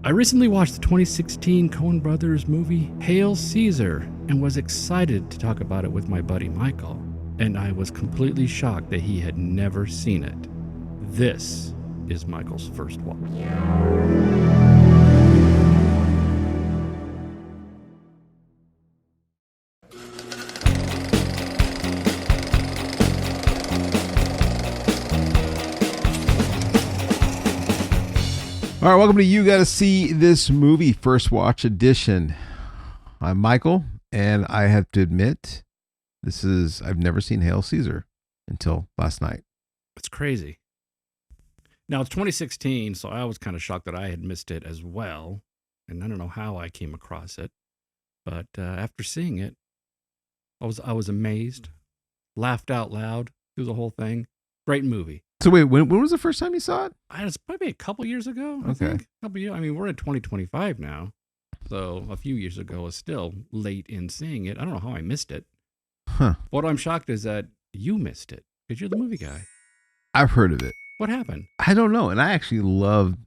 I recently watched the 2016 Coen Brothers movie Hail Caesar and was excited to talk about it with my buddy Michael, and I was completely shocked that he had never seen it. This is Michael's first watch. All right, welcome to You Gotta See This Movie First Watch Edition. I'm Michael, and I have to admit, I've never seen Hail Caesar until last night. It's crazy. Now, it's 2016, so I was kind of shocked that I had missed it as well, and I don't know how I came across it, but after seeing it, I was amazed, laughed out loud through the whole thing. Great movie. So wait, when was the first time you saw it? It's probably a couple years ago. I think. A couple years. I mean, we're in 2025 now, so a few years ago is still late in seeing it. I don't know how I missed it. Huh. What I'm shocked is that you missed it because you're the movie guy. I've heard of it. What happened? I don't know, and I actually love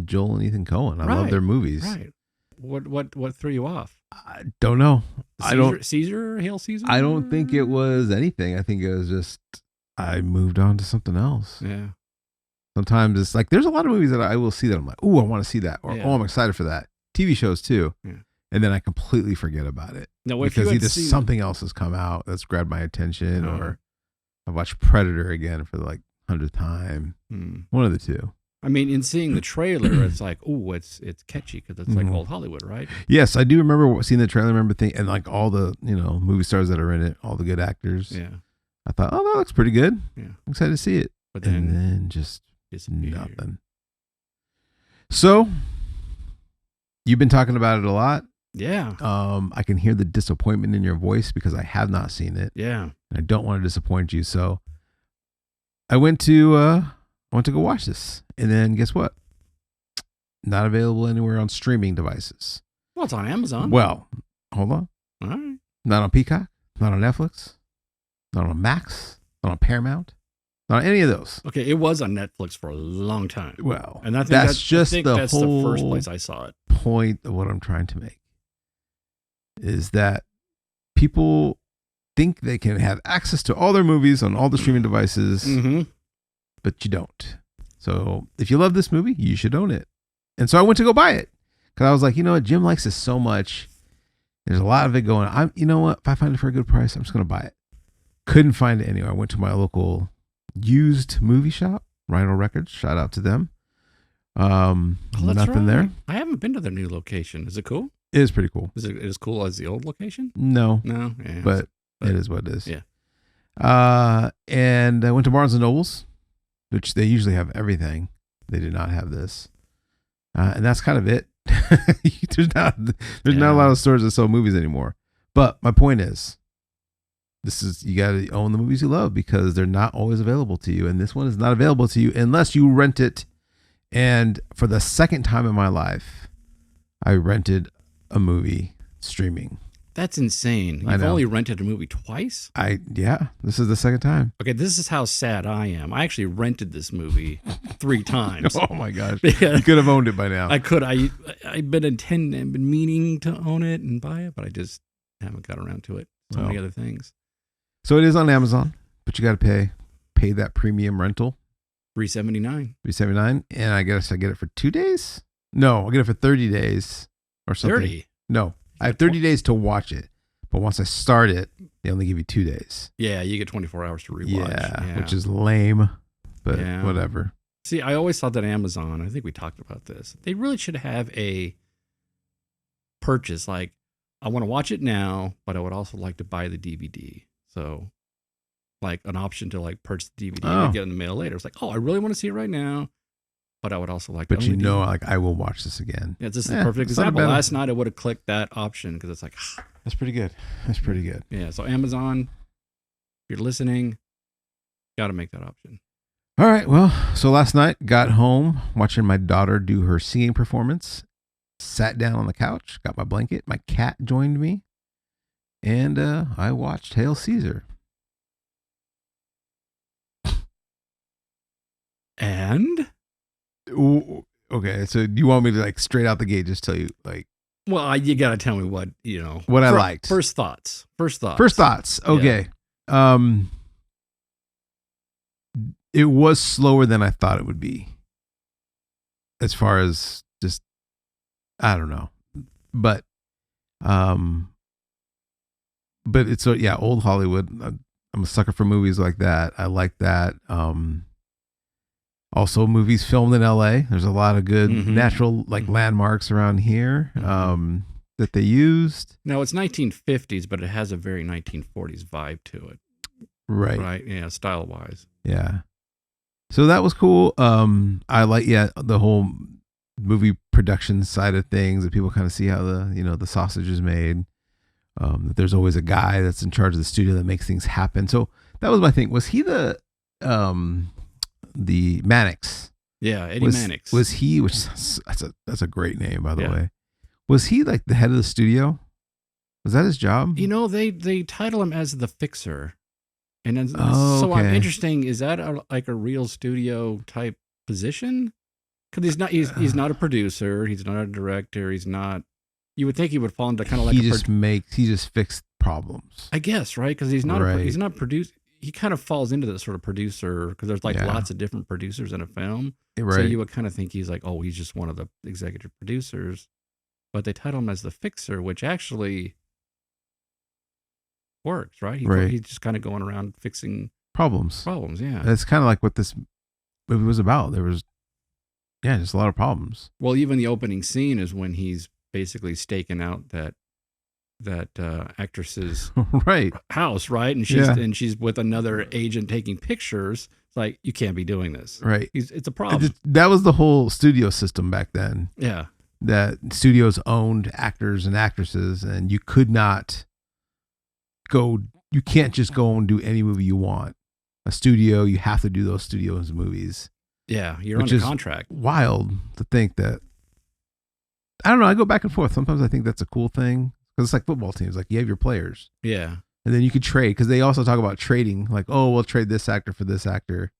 Joel and Ethan Coen. I love their movies. Right. What threw you off? I don't know. Caesar, Hail Caesar? I don't think it was anything. I think it was just I moved on to something else. Yeah. Sometimes it's like there's a lot of movies that I will see that I'm like, oh, I want to see that, or yeah. oh, I'm excited for that. TV shows too, yeah. And then I completely forget about it because either something else has come out that's grabbed my attention, or I watched Predator again for the 100th time. One of the two. I mean, in seeing the trailer, it's like, oh, it's catchy because it's like old Hollywood, right? Yes, I do remember seeing the trailer. Remember thinking, and like all the movie stars that are in it, all the good actors. Yeah. I thought, oh, that looks pretty good. Yeah. I'm excited to see it. But then just disappeared. Nothing. So, you've been talking about it a lot. Yeah. I can hear the disappointment in your voice because I have not seen it. Yeah. And I don't want to disappoint you. So, I went to go watch this. And then guess what? Not available anywhere on streaming devices. Well, it's on Amazon. Well, hold on. All right. Not on Peacock. Not on Netflix. Not on Max, not on Paramount, not on any of those. Okay, it was on Netflix for a long time. Well, and I think that's the first place I saw it. Point of what I'm trying to make is that people think they can have access to all their movies on all the streaming devices, but you don't. So if you love this movie, you should own it. And so I went to go buy it because I was like, you know what, Jim likes this so much. There's a lot of it going on. You know what? If I find it for a good price, I'm just going to buy it. Couldn't find it anywhere. I went to my local used movie shop, Rhino Records. Shout out to them. Nothing there. I haven't been to their new location. Is it cool? It is pretty cool. Is it as cool as the old location? No. Yeah, but it is what it is. Yeah. And I went to Barnes and Nobles, which they usually have everything. They did not have this. And that's kind of it. There's not a lot of stores that sell movies anymore. But my point is, you got to own the movies you love because they're not always available to you. And this one is not available to you unless you rent it. And for the second time in my life, I rented a movie streaming. That's insane. You've only rented a movie twice? This is the second time. Okay, this is how sad I am. I actually rented this movie 3 times. Oh my gosh. You could have owned it by now. I could. I've been meaning to own it and buy it, but I just haven't got around to it. So many other things. So it is on Amazon, but you got to pay that premium rental. $379. And I guess I get it for 2 days? No, I get it for 30 days or something. 30? No, I have 30 days to watch it. But once I start it, they only give you 2 days. Yeah, you get 24 hours to rewatch. Yeah, which is lame, but whatever. See, I always thought that Amazon, I think we talked about this, they really should have a purchase. Like, I want to watch it now, but I would also like to buy the DVD. So, like an option to purchase the DVD and get it in the mail later. It's like, I really want to see it right now, but I would also like. But I will watch this again. Yeah, this is the perfect example. Last night I would have clicked that option because it's like, that's pretty good. That's pretty good. Yeah. So Amazon, if you're listening, got to make that option. All right. Well, so last night got home watching my daughter do her singing performance. Sat down on the couch, got my blanket. My cat joined me. And I watched Hail Caesar. And? Okay, so you want me to like straight out the gate just tell you like Well, you got to tell me what, what I liked. First thoughts. First thoughts. Okay. Yeah. It was slower than I thought it would be. As far as just, I don't know, but it's old Hollywood. I'm a sucker for movies like that. I like that. Also, movies filmed in LA. There's a lot of good natural landmarks around here that they used. Now it's 1950s, but it has a very 1940s vibe to it. Right. Right. Yeah. Style wise. Yeah. So that was cool. I like the whole movie production side of things, that people kind of see how the sausage is made. That there's always a guy that's in charge of the studio that makes things happen. So that was my thing. Was he the Mannix? Yeah, Eddie Mannix. Was he? Which that's a great name, by the way. Was he like the head of the studio? Was that his job? They title him as the fixer, and then, so I'm interesting. Is that like a real studio type position? Because he's not a producer. He's not a director. He's not. You would think he would fall into kind of like he just fixed problems. I guess, right? Because he's not produced. He kind of falls into this sort of producer, because there's lots of different producers in a film. Right. So you would kind of think he's like, oh, he's just one of the executive producers, but they title him as the fixer, which actually works, right? He's just kind of going around fixing problems. Yeah, that's kind of like what this movie was about. There was, just a lot of problems. Well, even the opening scene is when he's basically staking out that actress's house, right? And she's with another agent taking pictures. It's like, you can't be doing this, right? It's a problem. That was the whole studio system back then. Yeah, that studios owned actors and actresses, and you could not go. You can't just go and do any movie you want. A studio, you have to do those studios movies. Yeah, you're under contract. Wild to think that. I don't know. I go back and forth. Sometimes I think that's a cool thing, because it's like football teams. Like, you have your players. Yeah. And then you could trade, because they also talk about trading. Like, oh, we'll trade this actor for this actor.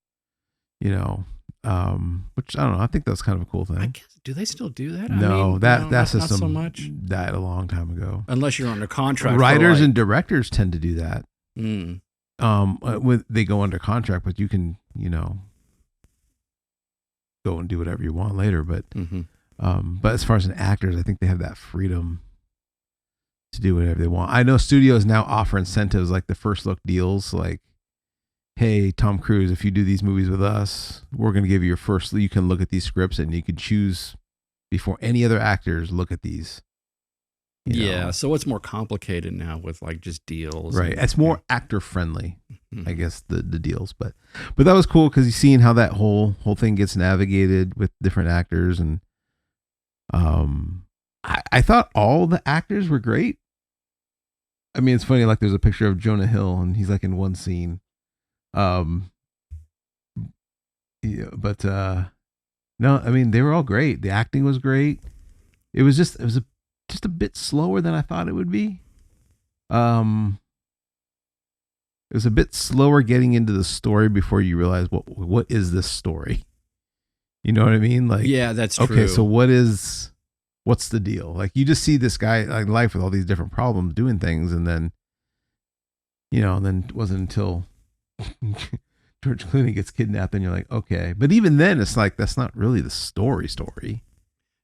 Which I don't know. I think that's kind of a cool thing. I guess, do they still do that? No, that system not so much. Died a long time ago. Unless you're under contract. Writers and directors tend to do that. Mm. When they go under contract, but you can, go and do whatever you want later. But but as far as actors, I think they have that freedom to do whatever they want. I know studios now offer incentives like the first look deals, like, hey, Tom Cruise, if you do these movies with us, we're going to give you your first, you can look at these scripts and you can choose before any other actors look at these. Yeah. So it's more complicated now with like just deals. Right. It's more actor friendly, I guess, the deals, but that was cool, because you've seen how that whole thing gets navigated with different actors. And I thought all the actors were great. I mean, it's funny, like there's a picture of Jonah Hill and he's like in one scene. No, I mean, they were all great. The acting was great. It was just a bit slower than I thought it would be. It was a bit slower getting into the story before you realize what is this story? You know what I mean? Like, yeah, that's true. Okay, so what's the deal? Like, you just see this guy like life with all these different problems doing things, and then it wasn't until George Clooney gets kidnapped and you're like, okay. But even then, it's like, that's not really the story.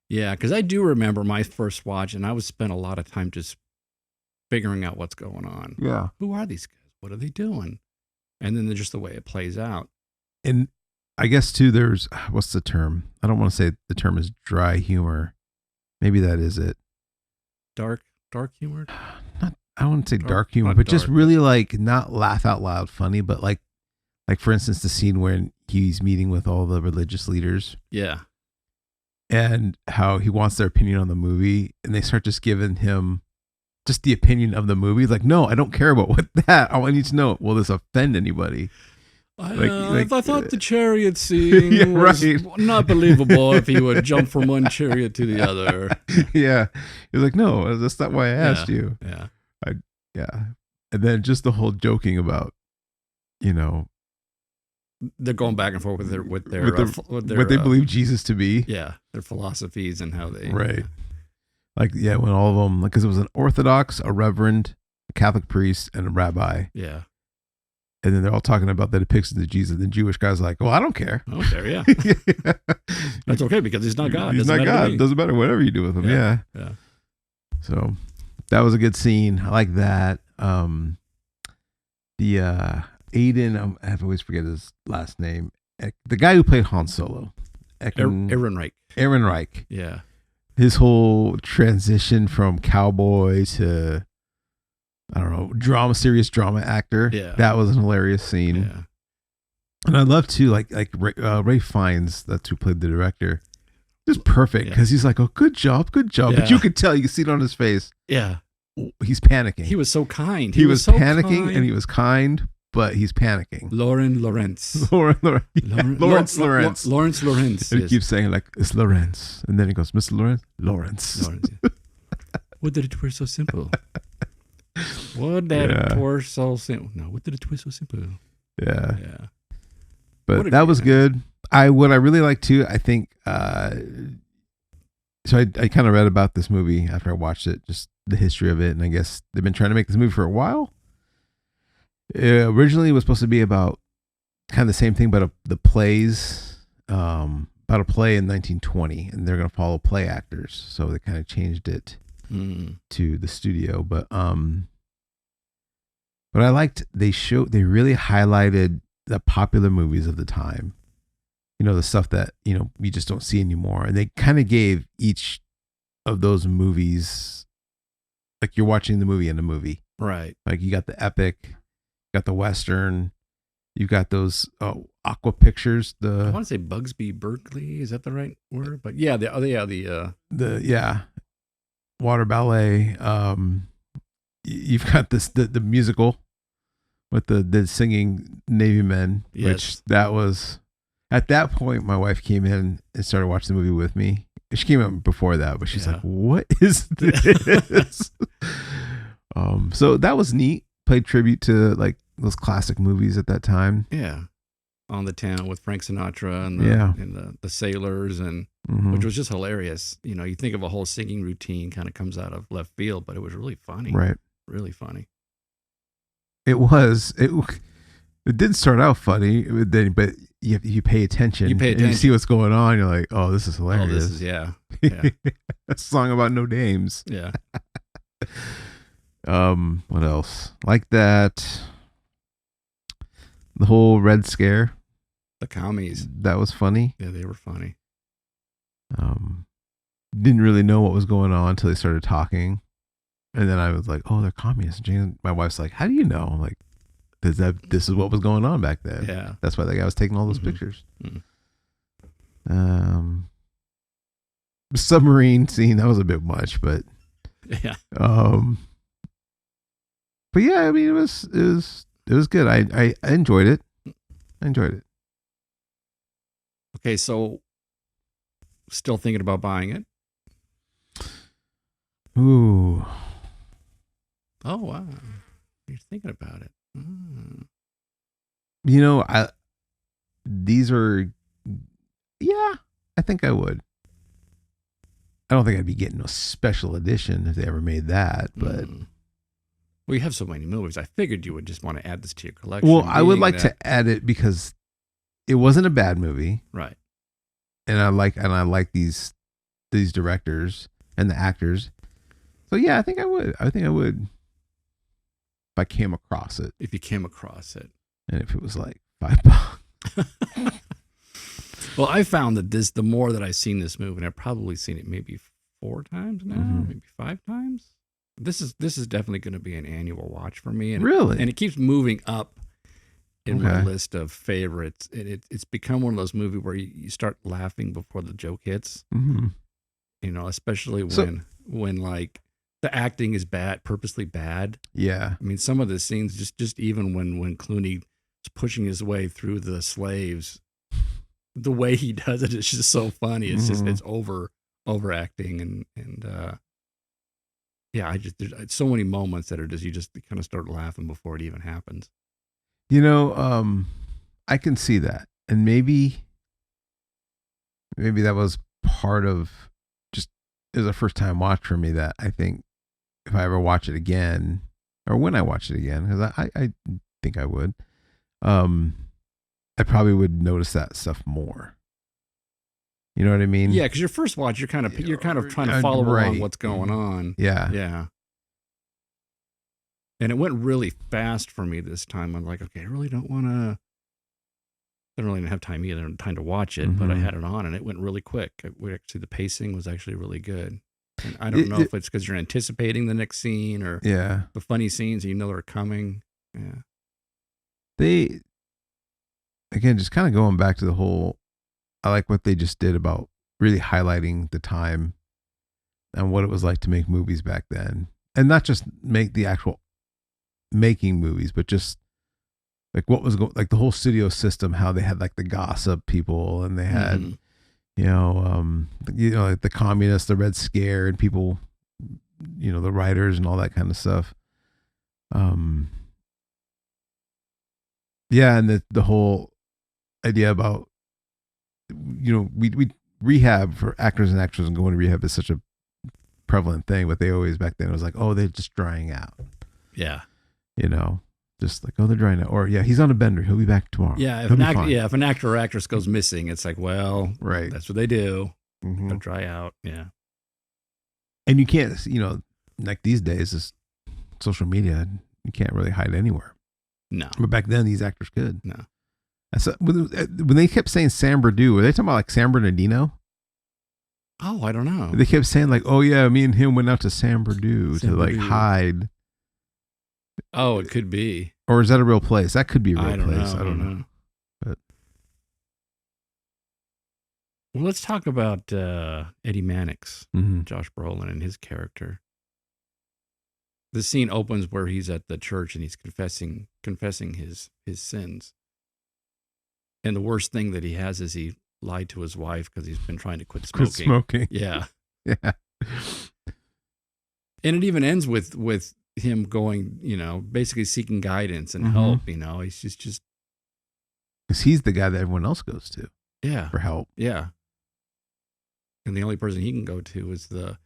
Yeah, because I do remember my first watch, and I was spent a lot of time just figuring out what's going on. Yeah. Who are these guys? What are they doing? And then just the way it plays out. And I guess, too, there's, what's the term? I don't want to say the term is dry humor. Maybe that is it. Dark humor? I don't want to say dark humor, but just really like not laugh out loud funny, but like for instance, the scene where he's meeting with all the religious leaders. Yeah. And how he wants their opinion on the movie, and they start just giving him just the opinion of the movie. He's like, no, I don't care about what that. I need to know, will this offend anybody? I thought the chariot scene was not believable if he would jump from one chariot to the other. Yeah. He's like, no, that's not why I asked you. Yeah. Yeah. And then just the whole joking about, they're going back and forth with their what they believe Jesus to be. Yeah, their philosophies and how they right. Like when all of them, because it was an Orthodox, a Reverend, a Catholic priest, and a rabbi. Yeah. And then they're all talking about the depictions of Jesus. The Jewish guy's like, "Well, I don't care. I don't care. Yeah, that's okay because he's not God. He's not God. Doesn't matter whatever you do with him. Yeah. So that was a good scene. I like that. The Aiden, I always forget his last name. The guy who played Han Solo, Aaron Reich. Aaron Reich. Yeah. His whole transition from cowboy to, I don't know, serious drama actor. Yeah. That was an hilarious scene. Yeah. And I love too, like Ray Fiennes, that's who played the director. Just perfect because he's like, "Oh, good job." Yeah. But you could tell, you could see it on his face. Yeah. He's panicking. He was so kind. He was so panicking kind. and he was kind, but he's panicking. Lawrence. Lawrence Lawrence. Lawrence Lawrence. And he keeps saying like, "It's Lawrence." And then he goes, "Mr. Lawrence? Lawrence." What did it were so simple? What did it were so simple? No, what did it was so simple? Yeah. Yeah. But that was good. What I really like too, I think, so I kind of read about this movie after I watched it, just the history of it. And I guess they've been trying to make this movie for a while. Originally it was supposed to be about kind of the same thing, but the plays, about a play in 1920, and they're going to follow play actors. So they kind of changed it to the studio. But I liked, they really highlighted the popular movies of the time. You know, the stuff that, you know, we just don't see anymore. And they kind of gave each of those movies, like you're watching the movie in a movie. Right. Like you got the epic, you got the Western, you got those Aqua Pictures. I want to say Bugsby Berkeley. Is that the right word? But yeah, the Water Ballet. You've got the musical with the singing Navy men, which that was, at that point, my wife came in and started watching the movie with me. She came in before that, but she's like, "What is this?" So that was neat. Played tribute to like those classic movies at that time. Yeah. On the Town with Frank Sinatra and the Sailors, and which was just hilarious. You know, you think of a whole singing routine kind of comes out of left field, but it was really funny. Right. Really funny. It was. It did start out funny, but you pay attention. And you see what's going on. You're like, "Oh, this is hilarious." Oh, this is yeah. A song about no dames. Yeah. What else? Like that. The whole Red Scare. The commies. That was funny. Yeah, they were funny. Didn't really know what was going on until they started talking. And then I was like, "Oh, they're communists." And my wife's like, "How do you know?" I'm like, this is what was going on back then. Yeah. That's why that guy was taking all those pictures. The submarine scene, that was a bit much, but yeah. But yeah, I mean, it was good. I enjoyed it. Okay, so still thinking about buying it? Ooh. Oh wow. You're thinking about it. You know, I think I would. I don't think I'd be getting a special edition if they ever made that, but well, you have so many movies. I figured you would just want to add this to your collection. Well, I would like to add it because it wasn't a bad movie. Right. And I like these directors and the actors. So yeah, I think I would. If I came across it. If you came across it. And if it was like $5. Well, I found that the more that I've seen this movie, and I've probably seen it maybe 4 times now, maybe 5 times. This is definitely going to be an annual watch for me. And, really? And it keeps moving up in my list of favorites. It's become one of those movies where you start laughing before the joke hits. You know, especially when like the acting is bad, purposely bad. Yeah. I mean, some of the scenes, just even when Clooney is pushing his way through the slaves, the way he does it is just so funny. It's just, it's overacting. And yeah, there's so many moments that are just, you just kind of start laughing before it even happens. You know, I can see that. And maybe that was part of just it was a first time watch for me that I think if I ever watch it again or when I watch it again, because I think I would, I probably would notice that stuff more. You know what I mean? Yeah, because your first watch, you're kind of trying to follow along what's going on. Yeah. Yeah. And it went really fast for me this time. I'm like, okay, I really don't want to. I don't really have time to watch it, but I had it on and it went really quick. The pacing was actually really good. And I don't know if it's because you're anticipating the next scene or the funny scenes you know they're coming. Yeah. They, again, just kind of going back to the whole, I like what they just did about really highlighting the time and what it was like to make movies back then. And not just make the actual making movies, but just like what was like the whole studio system, how they had like the gossip people and they had, like the communists, the Red Scare and people, the writers and all that kind of stuff. Yeah. And the whole idea about, we rehab for actors and actresses and going to rehab is such a prevalent thing, but they always back then it was like, oh, they're just drying out. Yeah. Just like, oh, they're drying out. Or yeah, he's on a bender. He'll be back tomorrow. Yeah. If an actor or actress goes missing, it's like, well, right. That's what they do. They'll dry out. Yeah. And you can't, like these days, is social media, you can't really hide anywhere. No. But back then, these actors could. No. So when they kept saying San Bernardino, were they talking about like San Bernardino? Oh, I don't know. They kept saying like, oh yeah, me and him went out to San Bernardino to like hide. Oh, it could be. Or is that a real place? That could be a real place. I don't know. But well, let's talk about Eddie Mannix, Josh Brolin, and his character. The scene opens where he's at the church and he's confessing his sins. And the worst thing that he has is he lied to his wife because he's been trying to quit smoking. Yeah. Yeah. And it even ends with him going, basically seeking guidance and help. He's just because he's the guy that everyone else goes to. Yeah. For help. Yeah. And the only person he can go to is the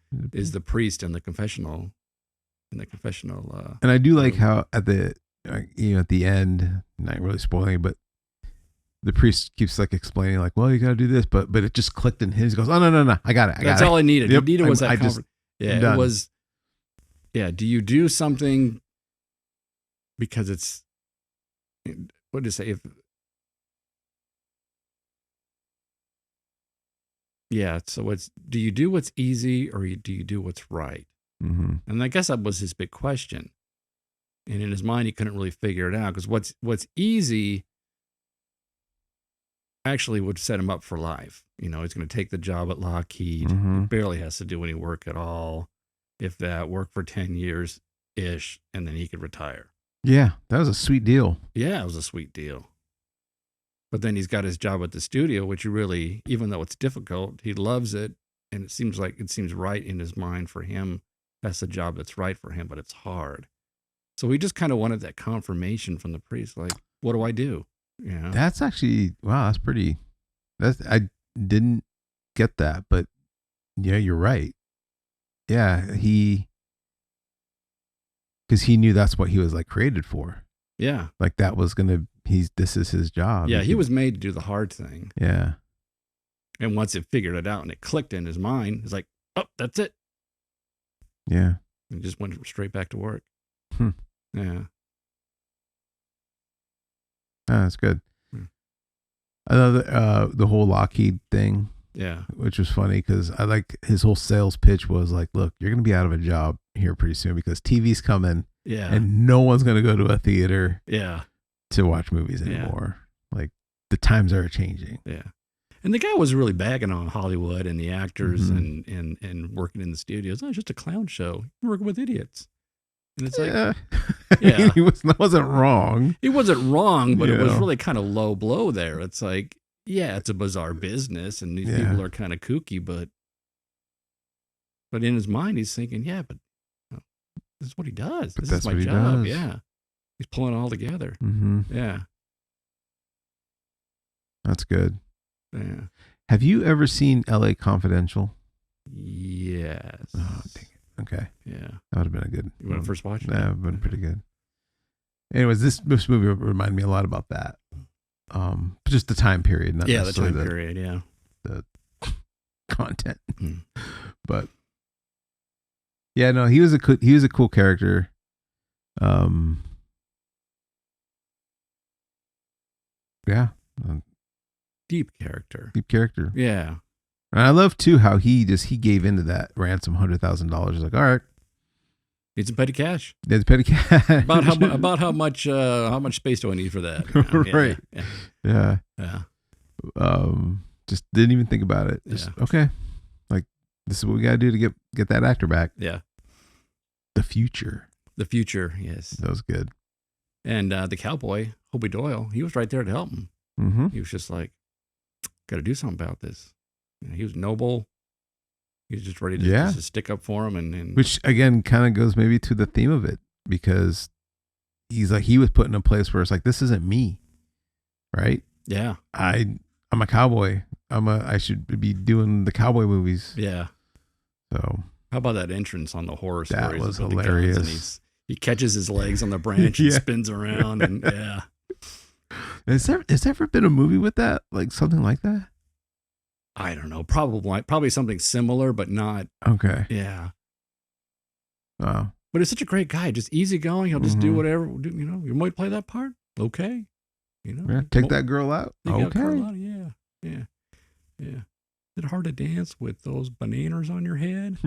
priest in the confessional. And I do like how at the end, not really spoiling, but the priest keeps like explaining like, well, you got to do this, but it just clicked in his. He goes, oh no, I got it. That's all I needed. Yep. I needed was that. It was. Yeah. Do you do something because it's what to say? So do you do what's easy or do you do what's right? And I guess that was his big question. And in his mind, he couldn't really figure it out because what's easy actually would set him up for life. He's going to take the job at Lockheed. He barely has to do any work at all. If that, work for 10 years-ish, and then he could retire. Yeah, that was a sweet deal. Yeah, it was a sweet deal. But then he's got his job at the studio, which he really, even though it's difficult, he loves it. And it seems right in his mind for him. That's the job that's right for him, but it's hard. So he just kind of wanted that confirmation from the priest, like, what do I do? That's actually, wow, that's pretty, I didn't get that, but yeah, you're right. Yeah, because he knew that's what he was like created for. Yeah. Like that was this is his job. Yeah, he was made to do the hard thing. Yeah. And once it figured it out and it clicked in his mind, it's like, oh, that's it. Yeah. And just went straight back to work. Yeah. Oh, that's good. Another, the whole Lockheed thing. Yeah. Which was funny because I like his whole sales pitch was like, look, you're going to be out of a job here pretty soon because TV's coming. Yeah. And no one's going to go to a theater. Yeah. To watch movies anymore. Yeah. Like the times are changing. Yeah. And the guy was really bagging on Hollywood and the actors and working in the studios. Oh, it's just a clown show. You're working with idiots. And it's like, yeah. He wasn't wrong. He wasn't wrong, but it was really kind of low blow there. It's like, yeah, it's a bizarre business and these people are kind of kooky, but in his mind, he's thinking, yeah, but this is what he does. This is my job. Yeah. He's pulling it all together. Yeah. That's good. Yeah. Have you ever seen L.A. Confidential? Yes. Oh, dang it. Okay. Yeah. That would have been a good. You want to first watch it? Yeah, it would have been pretty good. Anyways, this movie reminded me a lot about that. Just the time period, not the necessarily time period. Yeah. the content. Hmm. But yeah, no, he was a cool character. Yeah, Deep character. Yeah. And I love too how he gave into that ransom $100,000. Like, all right, Need some petty cash. there's petty cash. About how much space do I need for that? Right. Yeah. Just didn't even think about it. Just okay. Like, this is what we gotta do to get that actor back. Yeah. The future. Yes. That was good. And the cowboy, Hobie Doyle, he was right there to help him. Mm-hmm. He was just like, got to do something about this. He was noble. He was just ready to, just to stick up for him. And which again kind of goes maybe to the theme of it, because he's like, he was put in a place where it's like, this isn't me, right? Yeah. I'm a cowboy. I should be doing the cowboy movies. Yeah. So how about that entrance on the horse? That was hilarious. And he catches his legs on the branch and spins around. And Has there ever been a movie with that? Like something like that? I don't know. Probably something similar, but not. Okay. Yeah. Wow. But he's such a great guy. Just easy-going. He'll just do whatever. You might play that part. Okay. Take that girl out. Okay. Yeah. Is it hard to dance with those bananas on your head?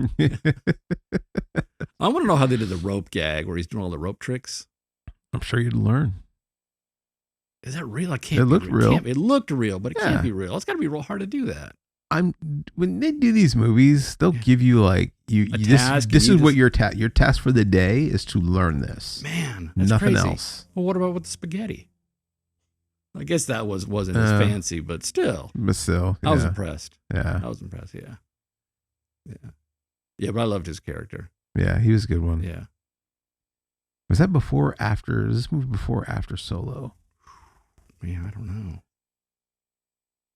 I want to know how they did the rope gag where he's doing all the rope tricks. I'm sure you'd learn. Is that real? It can't. It looked real. It looked real, but it can't be real. It's got to be real hard to do that. When they do these movies, they'll give you like this is what your task for the day is, to learn this. Man, that's nothing crazy. else. Well, what about with the spaghetti? I guess that wasn't as fancy, but still. I was impressed. Yeah. I was impressed. Yeah. But I loved his character. Yeah, he was a good one. Yeah. Was that before or after? Is this movie before or after Solo? Yeah, I don't know.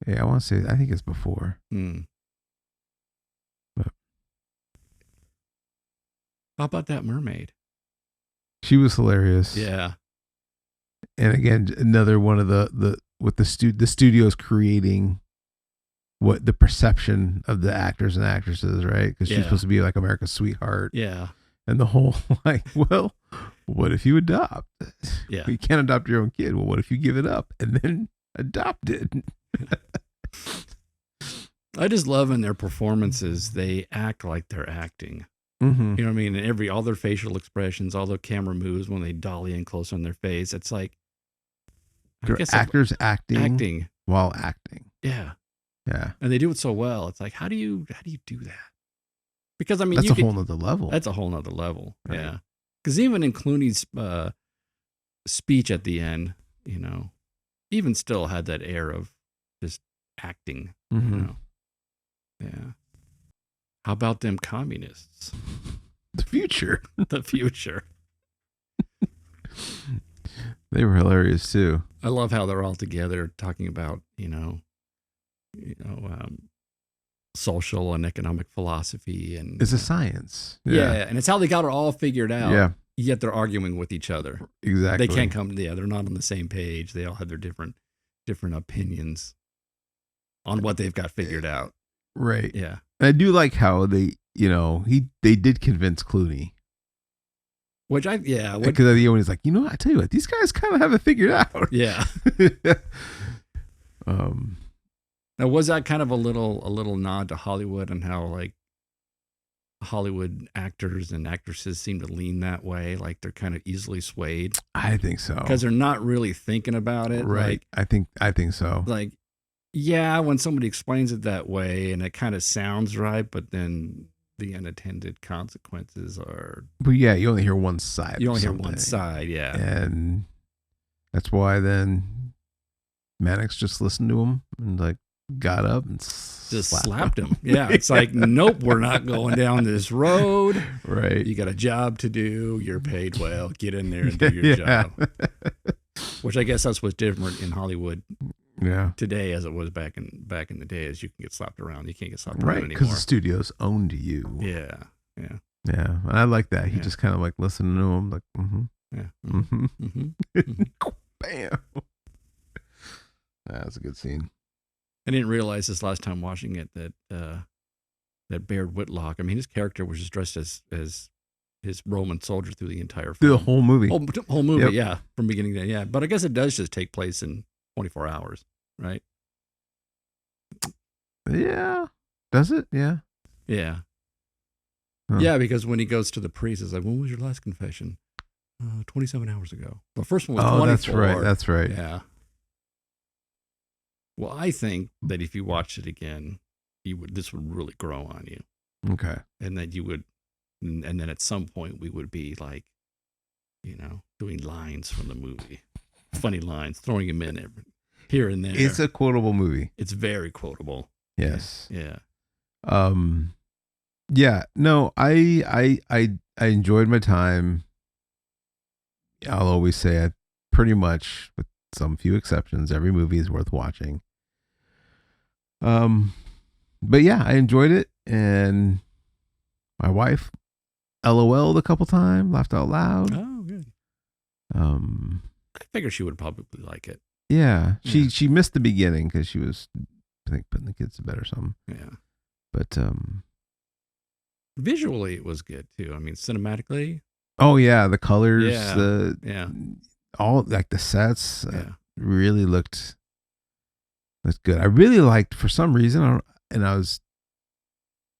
Yeah, I think it's before. But how about that mermaid? She was hilarious. Yeah. And again, another one of the studios creating what the perception of the actors and actresses, right? Because she's supposed to be like America's sweetheart. Yeah. And the whole like, well, what if you adopt? Yeah. You can't adopt your own kid. Well, what if you give it up and then adopt it? I just love in their performances, they act like they're acting. Mm-hmm. You know what I mean? And all their facial expressions, all their camera moves when they dolly in close on their face, it's like actors acting while acting. Yeah. Yeah. And they do it so well. It's like, how do you do that? Because I mean, that's a whole nother level. That's a whole nother level. Right. Yeah. Because even in Clooney's speech at the end, even still had that air of just acting. Mm-hmm. Yeah. How about them communists? The future. The future. They were hilarious too. I love how they're all together talking about, social and economic philosophy, and it's a science. Yeah, and it's how they got it all figured out. Yeah. Yet they're arguing with each other. Exactly. They can't come. Yeah, they're not on the same page. They all have their different opinions on what they've got figured out. Right. Yeah. And I do like how they did convince Clooney. Because at the end he's like, I tell you what, these guys kind of have it figured out. Yeah. Now, was that kind of a little nod to Hollywood and how like Hollywood actors and actresses seem to lean that way? Like they're kind of easily swayed. I think so. Because they're not really thinking about it. Right. Like, I think so. Like, yeah, when somebody explains it that way and it kind of sounds right, but then the unintended consequences are. But yeah, you only hear one side. You only hear one side, yeah. And that's why then Mannix just listened to him and like got up and just slapped him. Yeah, it's like, nope, we're not going down this road. Right. You got a job to do. You're paid well. Get in there and do your job. Which I guess that's what's different in Hollywood today as it was back in the days. You can get slapped around. You can't get slapped around Right, anymore. because the studios owned you. Yeah. And I like that. He just kind of like listened to him, like, bam. That's a good scene. I didn't realize this last time watching it that Baird Whitlock, I mean, his character was just dressed as his Roman soldier through the entire film. The whole movie. Whole movie, yeah, from beginning to end, yeah. But I guess it does just take place in 24 hours, right? Yeah. Does it? Yeah. Yeah. Huh. Yeah, because when he goes to the priest, it's like, when was your last confession? 27 hours ago. The first one was 24. That's right. That's right. Yeah. Well, I think that if you watched it again, this would really grow on you. Okay. And that you would, and then at some point we would be like, doing lines from the movie, funny lines, throwing them in here and there. It's a quotable movie. It's very quotable. Yes. Yeah. Yeah. No, I enjoyed my time. I'll always say it pretty much, with some few exceptions, every movie is worth watching. But yeah, I enjoyed it, and my wife LOL'd a couple times, laughed out loud. Oh, good. I figured she would probably like it. Yeah. She missed the beginning because she was, I think, putting the kids to bed or something. Yeah. But visually it was good too. I mean, cinematically. Oh yeah, the colors, all like the sets really looked good. I really liked, for some reason, I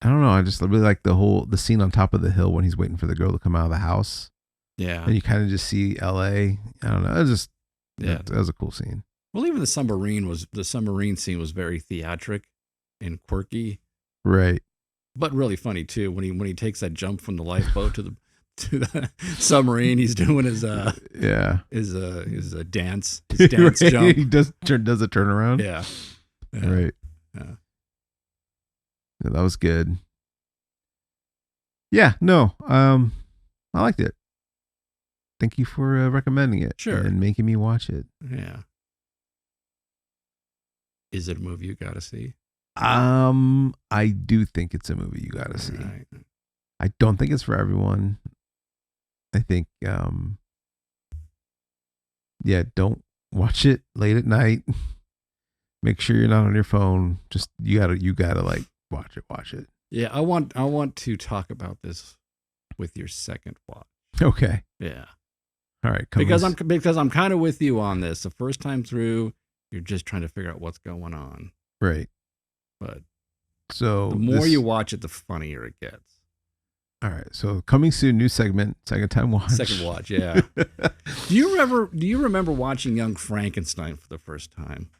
don't know, I just really liked the scene on top of the hill when he's waiting for the girl to come out of the house. Yeah. And you kind of just see LA. I don't know. It was just, that was a cool scene. Well, even the submarine scene was very theatric and quirky. Right. But really funny too, when he takes that jump from the lifeboat to the submarine. He's doing his dance, his dance right. jump. He does a turnaround. Yeah. Right. Yeah. That was good. Yeah, no. I liked it. Thank you for recommending it. Sure. And making me watch it. Yeah. Is it a movie you got to see? I do think it's a movie you got to see. Right. I don't think it's for everyone. I think, don't watch it late at night. Make sure you're not on your phone. Just, you gotta like watch it. Yeah. I want to talk about this with your second watch. Okay. Yeah. All right. Because I'm kind of with you on this. The first time through, you're just trying to figure out what's going on. Right. But so the more you watch it, the funnier it gets. All right. So coming soon, new segment, second time watch. Second watch, yeah. Do you remember watching Young Frankenstein for the first time?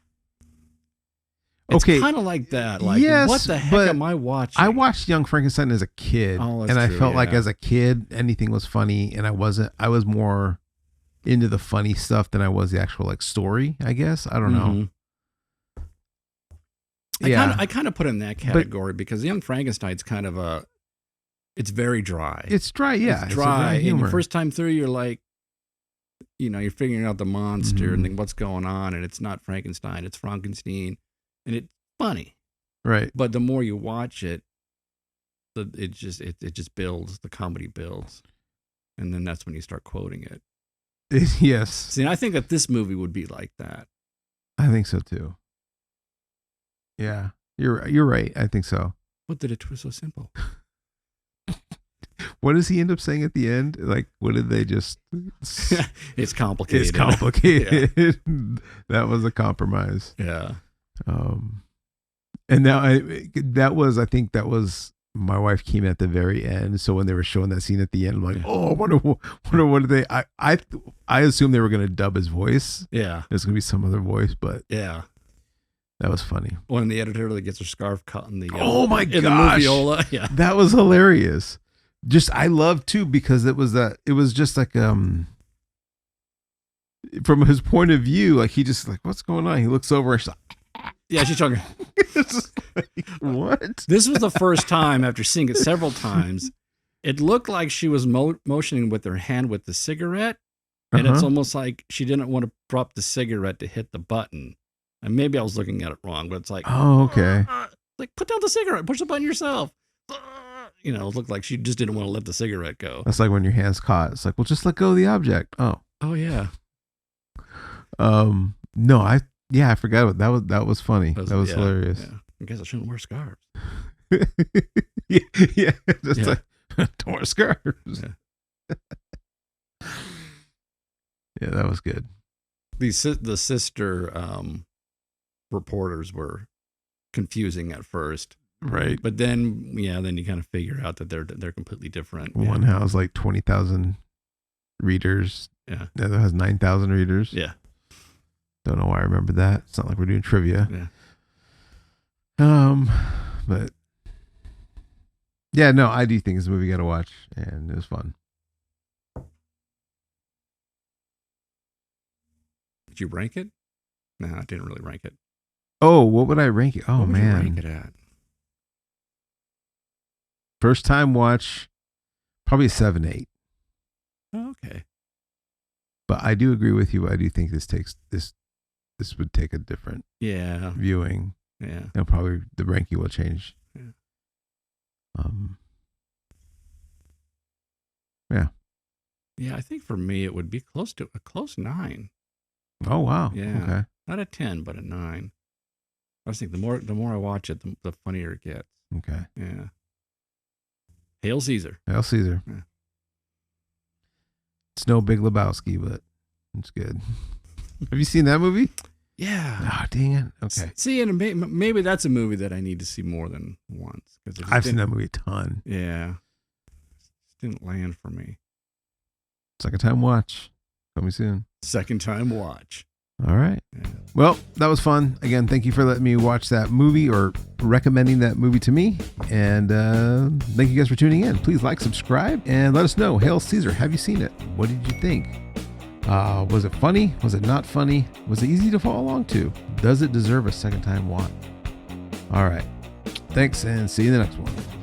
It's kind of like that. Like, yes, what the heck am I watching? I watched Young Frankenstein as a kid, and I felt like as a kid, anything was funny, and I was more into the funny stuff than I was the actual like story, I guess. I don't know. I kind of put it in that category because Young Frankenstein's kind of it's very dry. It's dry, yeah. It's dry. And the first time through, you're like, you're figuring out the monster and then what's going on, and it's not Frankenstein, it's Frankenstein, and it's funny. Right. But the more you watch it, it just builds. The comedy builds, and then that's when you start quoting it. Yes. See, I think that this movie would be like that. I think so too. Yeah, you're right. I think so. What did it was so simple? What does he end up saying at the end? Like, what did they just? It's complicated. It's complicated. Yeah. That was a compromise. Yeah. And now I think that was my wife came at the very end. So when they were showing that scene at the end, I'm like, oh, what did they? I assumed they were going to dub his voice. Yeah. There's going to be some other voice, but yeah. That was funny. When the editor really gets her scarf caught in the my gosh, in the moviola. Yeah. That was hilarious. I love too because it was just like from his point of view, like he just like, what's going on? He looks over and she's like, yeah, she's talking. Like, what? This was the first time after seeing it several times. It looked like she was motioning with her hand with the cigarette, and it's almost like she didn't want to drop the cigarette to hit the button And maybe I was looking at it wrong, but it's like, Oh, okay. Like, put down the cigarette, push the button yourself. You know, it looked like she just didn't want to let the cigarette go. That's like when your hand's caught. It's like, well, just let go of the object. Oh. Oh yeah. No, I forgot what that was funny. That was hilarious. Yeah. I guess I shouldn't wear scarves. yeah. Just like, don't wear scarves. Yeah. Yeah, that was good. The sister reporters were confusing at first. Right. But then you kind of figure out that they're completely different. One has like 20,000 readers. Yeah. The other has 9,000 readers. Yeah. Don't know why I remember that. It's not like we're doing trivia. Yeah. But yeah, no, I do think it's a movie you got to watch, and it was fun. Did you rank it? No, I didn't really rank it. Oh, what would I rank it? Oh, what would man. you rank it at? First time watch, probably a 7-8. Oh, okay. But I do agree with you. I do think this would take a different viewing. Yeah. And probably the ranking will change. Yeah. Yeah. Yeah, I think for me it would be close 9. Oh wow. Yeah. Okay. Not a 10, but a 9. I was thinking the more I watch it, the funnier it gets. Okay. Yeah. Hail Caesar. Hail Caesar. Yeah. It's no Big Lebowski, but it's good. Have you seen that movie? Yeah. Oh, dang it. Okay. See, and maybe that's a movie that I need to see more than once. I've seen that movie a ton. Yeah. It didn't land for me. Second time watch. Coming soon. Second time watch. All right. Yeah. Well, that was fun. Again, thank you for letting me watch that movie or recommending that movie to me. And thank you guys for tuning in. Please like, subscribe, and let us know. Hail Caesar. Have you seen it? What did you think? Was it funny? Was it not funny? Was it easy to follow along to? Does it deserve a second time watch? All right. Thanks, and see you in the next one.